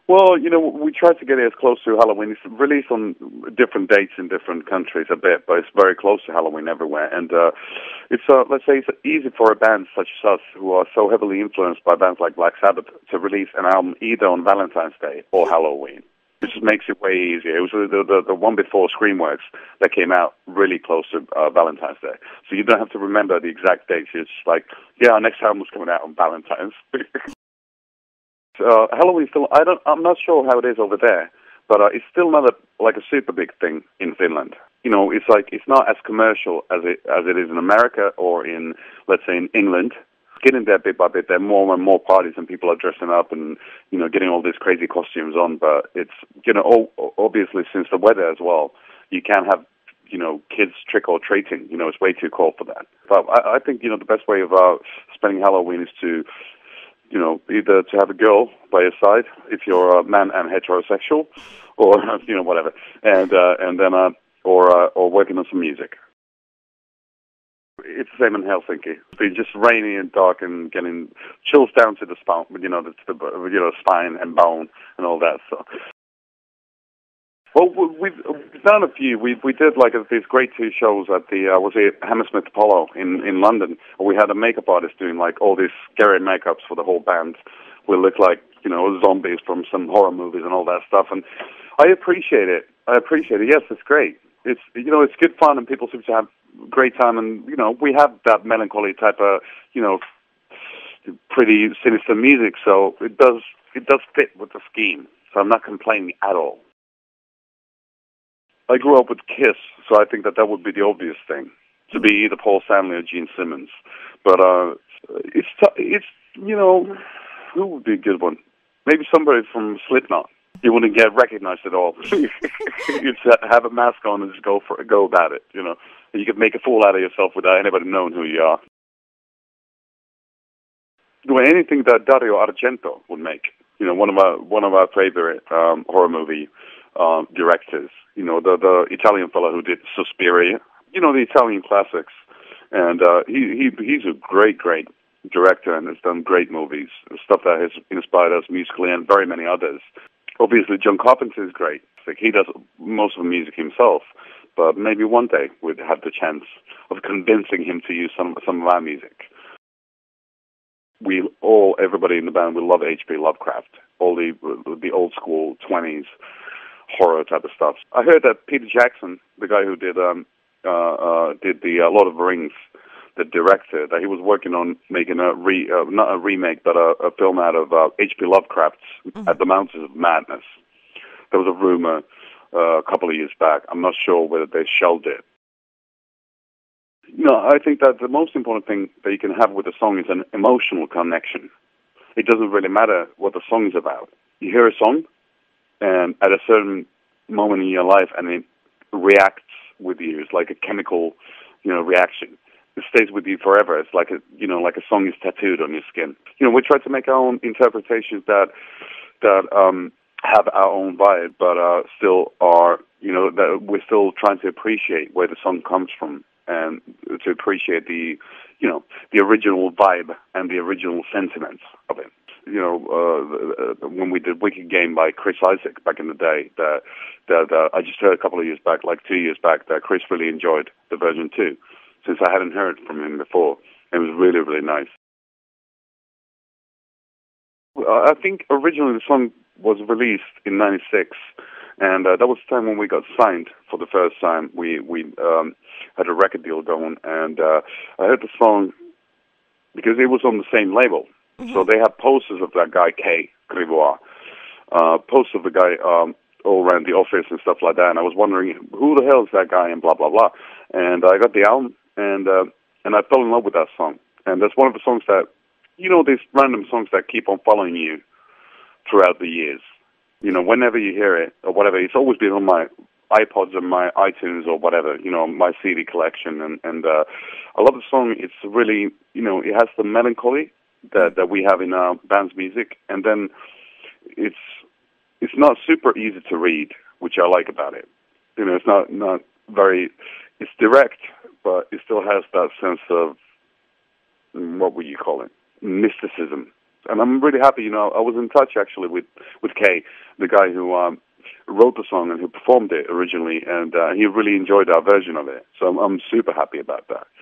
Well, we try to get it as close to Halloween. It's released on different dates in different countries a bit, but it's very close to Halloween everywhere. And it's let's say it's easy for a band such as us, who are so heavily influenced by bands like Black Sabbath, to release an album either on Valentine's Day or Halloween. It just makes it way easier. It was the one before Screamworks that came out really close to Valentine's Day. So you don't have to remember the exact dates. It's just like, yeah, our next album was coming out on Valentine's. Halloween still, I'm not sure how it is over there, but it's still not a super big thing in Finland. It's not as commercial as it is in America or in, let's say, in England. Getting there bit by bit, there are more and more parties and people are dressing up and, getting all these crazy costumes on, but it's, obviously since the weather as well, you can't have, kids trick-or-treating. It's way too cold for that. But I think, the best way of spending Halloween is to, either to have a girl by your side if you're a man and heterosexual, or whatever, and then or working on some music. It's the same in Helsinki. It's just rainy and dark and getting chills down to the spine, spine and bone and all that. So, well, we've done a few. We did these great 2 shows at the Hammersmith Apollo in London. We had a makeup artist doing all these scary makeups for the whole band. We looked like zombies from some horror movies and all that stuff. And I appreciate it. Yes, it's great. It's it's good fun and people seem to have great time. And we have that melancholy type of pretty sinister music. So it does fit with the scheme. So I'm not complaining at all. I grew up with Kiss, so I think that would be the obvious thing, to be either Paul Stanley or Gene Simmons. But it's who would be a good one? Maybe somebody from Slipknot. You wouldn't get recognized at all. You'd have a mask on and just go about it. You could make a fool out of yourself without anybody knowing who you are. Anything that Dario Argento would make. One of our favorite horror movie directors. The Italian fellow who did Suspiria. The Italian classics. And he's a great director and has done great movies, stuff that has inspired us musically and very many others. Obviously, John Carpenter is great. He does most of the music himself, but maybe one day we'd have the chance of convincing him to use some of our music. Everybody in the band, we love H.P. Lovecraft, all the old school 20s horror type of stuff. I heard that Peter Jackson, the guy who did the Lord of the Rings, the director, that he was working on making not a remake, but a film out of H.P. Lovecraft's At the Mountains of Madness. There was a rumor a couple of years back. I'm not sure whether they shelved it. I think that the most important thing that you can have with a song is an emotional connection. It doesn't really matter what the song is about. You hear a song, and at a certain moment in your life, and it reacts with you. It's like a chemical, reaction. It stays with you forever. It's like a song is tattooed on your skin. We try to make our own interpretations that have our own vibe, but still are, that we're still trying to appreciate where the song comes from and to appreciate the original vibe and the original sentiments of it. When we did Wicked Game by Chris Isaak back in the day, that I just heard a couple of years back, 2 years back, that Chris really enjoyed the version too, since I hadn't heard from him before. It was really, really nice. I think originally the song was released in '96, and that was the time when we got signed for the first time. We had a record deal going, and I heard the song because it was on the same label. Mm-hmm. So they had posters of that guy, Kay Grivois, posters of the guy all around the office and stuff like that, and I was wondering, who the hell is that guy, and blah, blah, blah. And I got the album, and I fell in love with that song. And that's one of the songs that, these random songs that keep on following you throughout the years. Whenever you hear it, or whatever, it's always been on my iPods and my iTunes or whatever, my CD collection. And I love the song. It's really, it has the melancholy that we have in our band's music. And then it's not super easy to read, which I like about it. It's not very, it's direct, but it still has that sense of, what would you call it? Mysticism And I'm really happy. I was in touch actually with Kay, the guy who wrote the song and who performed it originally, and he really enjoyed our version of it. So I'm super happy about that.